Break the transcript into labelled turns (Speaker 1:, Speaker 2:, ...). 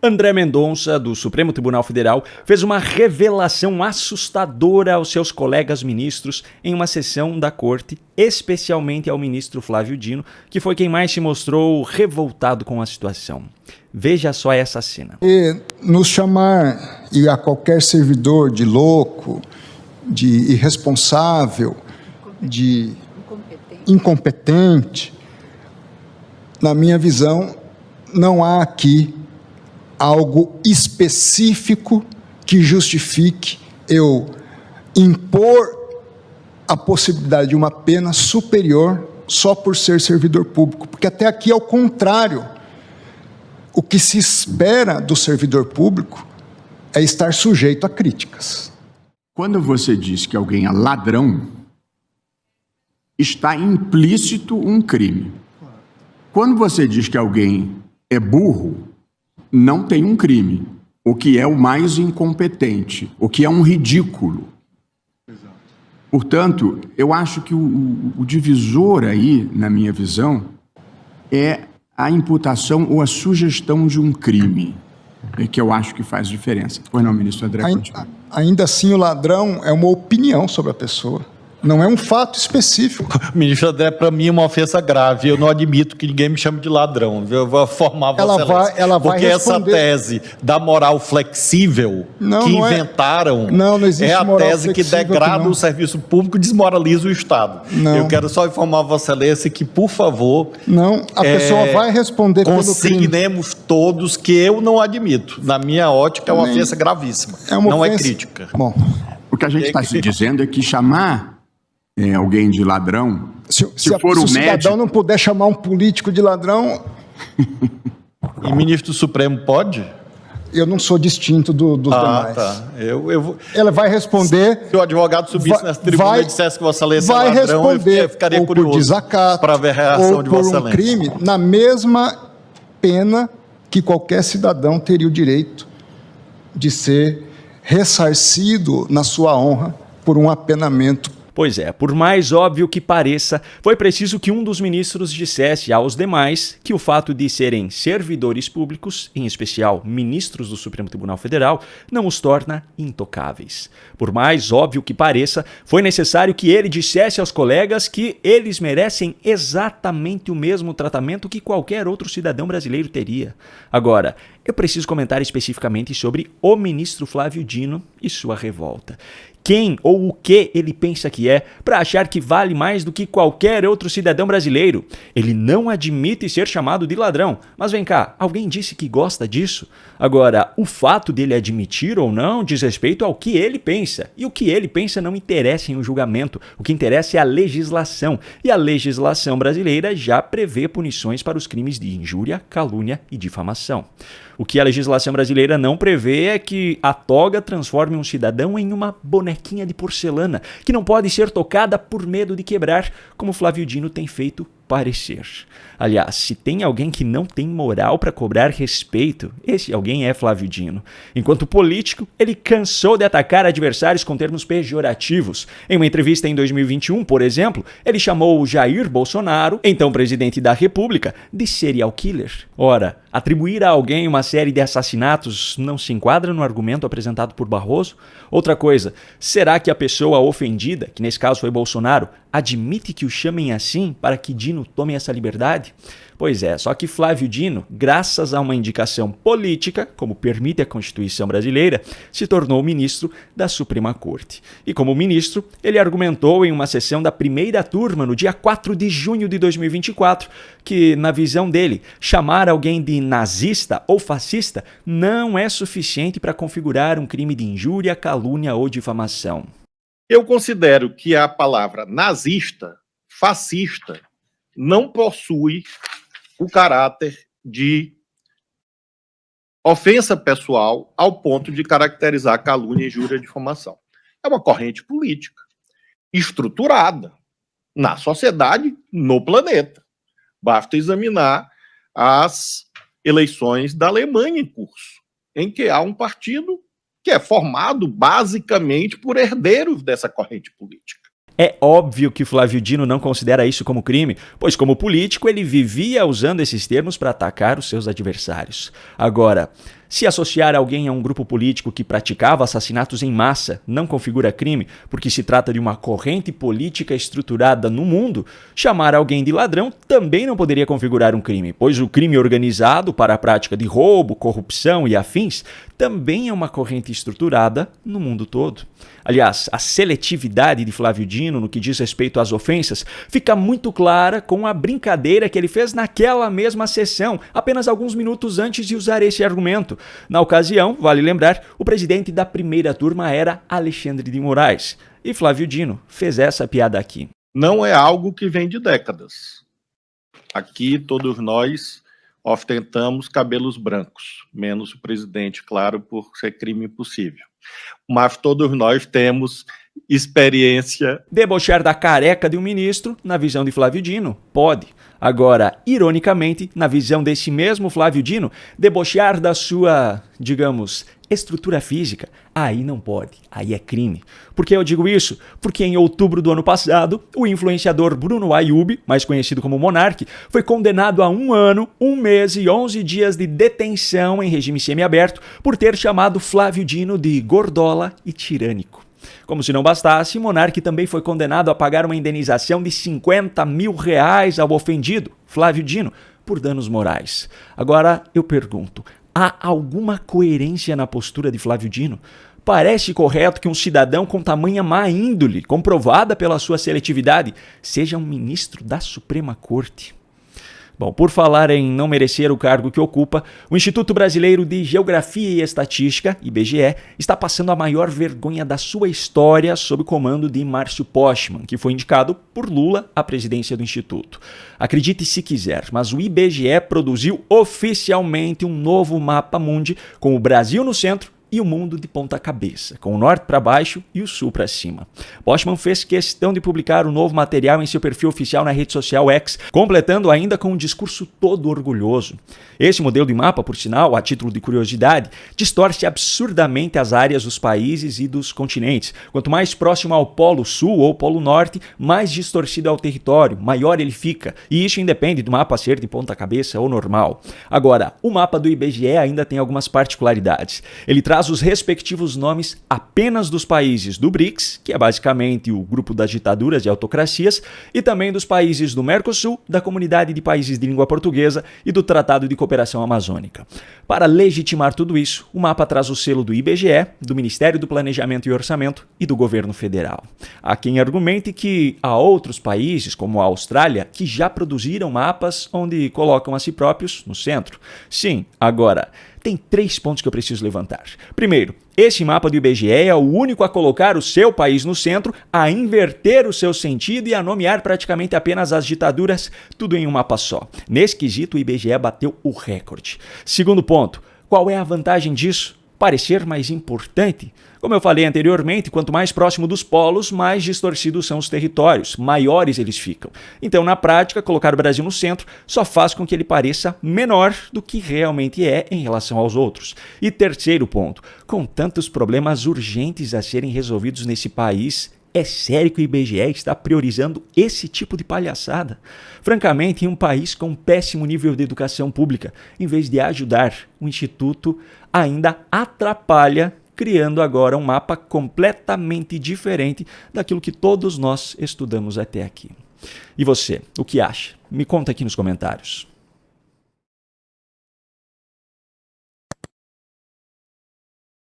Speaker 1: André Mendonça, do Supremo Tribunal Federal, fez uma revelação assustadora aos seus colegas ministros em uma sessão da corte, especialmente ao ministro Flávio Dino, que foi quem mais se mostrou revoltado com a situação. Veja só essa cena.
Speaker 2: E nos chamar e a qualquer servidor de louco, de irresponsável, de incompetente, na minha visão, não há aqui algo específico que justifique eu impor a possibilidade de uma pena superior só por ser servidor público, porque até aqui é o contrário. O que se espera do servidor público é estar sujeito a críticas.
Speaker 3: Quando você diz que alguém é ladrão, está implícito um crime. Quando você diz que alguém é burro, não tem um crime, o que é o mais incompetente, o que é um ridículo. Portanto, eu acho que o divisor aí, na minha visão, é a imputação ou a sugestão de um crime, que eu acho que faz diferença. Pois não, ministro André?
Speaker 2: Ainda assim, o ladrão é uma opinião sobre a pessoa. Não é um fato específico.
Speaker 4: Ministro André, para mim é uma ofensa grave. Eu não admito que ninguém me chame de ladrão. Eu vou formar Vossa Excelência.
Speaker 2: Ela vai
Speaker 4: porque
Speaker 2: responder.
Speaker 4: Essa tese da moral flexível que inventaram
Speaker 2: não existe
Speaker 4: é a
Speaker 2: moral
Speaker 4: tese que degrada o serviço público e desmoraliza o Estado.
Speaker 2: Não.
Speaker 4: Eu quero só informar Vossa Excelência que, por favor...
Speaker 2: Não, a pessoa vai responder pelo crime.
Speaker 4: Consignemos todos que eu não admito. Na minha ótica, é uma ofensa gravíssima. Não é crítica.
Speaker 2: Bom,
Speaker 3: o que a gente está dizendo é que chamar alguém de ladrão, se for o
Speaker 2: cidadão não puder chamar um político de ladrão...
Speaker 4: E ministro do Supremo pode?
Speaker 2: Eu não sou distinto dos demais.
Speaker 4: Tá.
Speaker 2: Ela vai responder...
Speaker 4: Se o advogado subisse nessa tribuna e dissesse que Vossa Excelência
Speaker 2: vai
Speaker 4: é ladrão,
Speaker 2: responder,
Speaker 4: eu ficaria
Speaker 2: ou
Speaker 4: curioso
Speaker 2: por desacato,
Speaker 4: para ver a reação de Vossa
Speaker 2: ou por um
Speaker 4: Excelência.
Speaker 2: crime, na mesma pena que qualquer cidadão teria o direito de ser ressarcido na sua honra por um apenamento.
Speaker 1: Pois é, por mais óbvio que pareça, foi preciso que um dos ministros dissesse aos demais que o fato de serem servidores públicos, em especial ministros do Supremo Tribunal Federal, não os torna intocáveis. Por mais óbvio que pareça, foi necessário que ele dissesse aos colegas que eles merecem exatamente o mesmo tratamento que qualquer outro cidadão brasileiro teria. Agora, eu preciso comentar especificamente sobre o ministro Flávio Dino e sua revolta. Quem ou o que ele pensa que é para achar que vale mais do que qualquer outro cidadão brasileiro? Ele não admite ser chamado de ladrão. Mas vem cá, alguém disse que gosta disso? Agora, o fato dele admitir ou não diz respeito ao que ele pensa. E o que ele pensa não interessa em um julgamento. O que interessa é a legislação. E a legislação brasileira já prevê punições para os crimes de injúria, calúnia e difamação. O que a legislação brasileira não prevê é que a toga transforme um cidadão em uma bonequinha de porcelana, que não pode ser tocada por medo de quebrar, como Flávio Dino tem feito parecer. Aliás, se tem alguém que não tem moral para cobrar respeito, esse alguém é Flávio Dino. Enquanto político, ele cansou de atacar adversários com termos pejorativos. Em uma entrevista em 2021, por exemplo, ele chamou o Jair Bolsonaro, então presidente da República, de serial killer. Ora, atribuir a alguém uma série de assassinatos não se enquadra no argumento apresentado por Barroso? Outra coisa, será que a pessoa ofendida, que nesse caso foi Bolsonaro, admite que o chamem assim para que Dino tome essa liberdade? Pois é, só que Flávio Dino, graças a uma indicação política, como permite a Constituição brasileira, se tornou ministro da Suprema Corte. E como ministro, ele argumentou em uma sessão da primeira turma, no dia 4 de junho de 2024, que, na visão dele, chamar alguém de nazista ou fascista não é suficiente para configurar um crime de injúria, calúnia ou difamação.
Speaker 5: Eu considero que a palavra nazista, fascista, não possui o caráter de ofensa pessoal ao ponto de caracterizar calúnia, injúria e difamação. É uma corrente política estruturada na sociedade, no planeta. Basta examinar as eleições da Alemanha em curso, em que há um partido que é formado basicamente por herdeiros dessa corrente política.
Speaker 1: É óbvio que Flávio Dino não considera isso como crime, pois como político ele vivia usando esses termos para atacar os seus adversários. Agora, Se associar alguém a um grupo político que praticava assassinatos em massa não configura crime, porque se trata de uma corrente política estruturada no mundo, chamar alguém de ladrão também não poderia configurar um crime, pois o crime organizado para a prática de roubo, corrupção e afins também é uma corrente estruturada no mundo todo. Aliás, a seletividade de Flávio Dino no que diz respeito às ofensas fica muito clara com a brincadeira que ele fez naquela mesma sessão, apenas alguns minutos antes de usar esse argumento. Na ocasião, vale lembrar, o presidente da primeira turma era Alexandre de Moraes. E Flávio Dino fez essa piada aqui.
Speaker 5: Não é algo que vem de décadas. Aqui todos nós ostentamos cabelos brancos, menos o presidente, claro, por ser crime impossível. Mas todos nós temos experiência.
Speaker 1: Debochar da careca de um ministro, na visão de Flávio Dino, pode. Agora, ironicamente, na visão desse mesmo Flávio Dino, debochar da sua, digamos, estrutura física, aí não pode, aí é crime. Por que eu digo isso? Porque em outubro do ano passado, o influenciador Bruno Ayub, mais conhecido como Monark, foi condenado a 1 ano, 1 mês e 11 dias de detenção em regime semiaberto por ter chamado Flávio Dino de gordola e tirânico. Como se não bastasse, Monark também foi condenado a pagar uma indenização de R$50 mil ao ofendido, Flávio Dino, por danos morais. Agora, eu pergunto, há alguma coerência na postura de Flávio Dino? Parece correto que um cidadão com tamanha má índole, comprovada pela sua seletividade, seja um ministro da Suprema Corte? Bom, por falar em não merecer o cargo que ocupa, o Instituto Brasileiro de Geografia e Estatística, IBGE, está passando a maior vergonha da sua história sob o comando de Márcio Postman, que foi indicado por Lula à presidência do Instituto. Acredite se quiser, mas o IBGE produziu oficialmente um novo mapa mundi com o Brasil no centro e o mundo de ponta cabeça, com o norte para baixo e o sul para cima. Postman fez questão de publicar o novo material em seu perfil oficial na rede social X, completando ainda com um discurso todo orgulhoso. Esse modelo de mapa, por sinal, a título de curiosidade, distorce absurdamente as áreas dos países e dos continentes. Quanto mais próximo ao Polo Sul ou Polo Norte, mais distorcido é o território, maior ele fica, e isso independe do mapa ser de ponta cabeça ou normal. Agora, o mapa do IBGE ainda tem algumas particularidades. Ele traz os respectivos nomes apenas dos países do BRICS, que é basicamente o grupo das ditaduras e autocracias, e também dos países do Mercosul, da Comunidade de Países de Língua Portuguesa e do Tratado de Cooperação Amazônica. Para legitimar tudo isso, o mapa traz o selo do IBGE, do Ministério do Planejamento e Orçamento e do Governo Federal. Há quem argumente que há outros países, como a Austrália, que já produziram mapas onde colocam a si próprios no centro. Sim, agora, tem 3 pontos que eu preciso levantar. Primeiro, esse mapa do IBGE é o único a colocar o seu país no centro, a inverter o seu sentido e a nomear praticamente apenas as ditaduras, tudo em um mapa só. Nesse quesito, o IBGE bateu o recorde. Segundo ponto, qual é a vantagem disso? Parecer mais importante? Como eu falei anteriormente, quanto mais próximo dos polos, mais distorcidos são os territórios, maiores eles ficam. Então, na prática, colocar o Brasil no centro só faz com que ele pareça menor do que realmente é em relação aos outros. E terceiro ponto, com tantos problemas urgentes a serem resolvidos nesse país, é sério que o IBGE está priorizando esse tipo de palhaçada? Francamente, em um país com um péssimo nível de educação pública, em vez de ajudar, o Instituto ainda atrapalha, criando agora um mapa completamente diferente daquilo que todos nós estudamos até aqui. E você, o que acha? Me conta aqui nos comentários.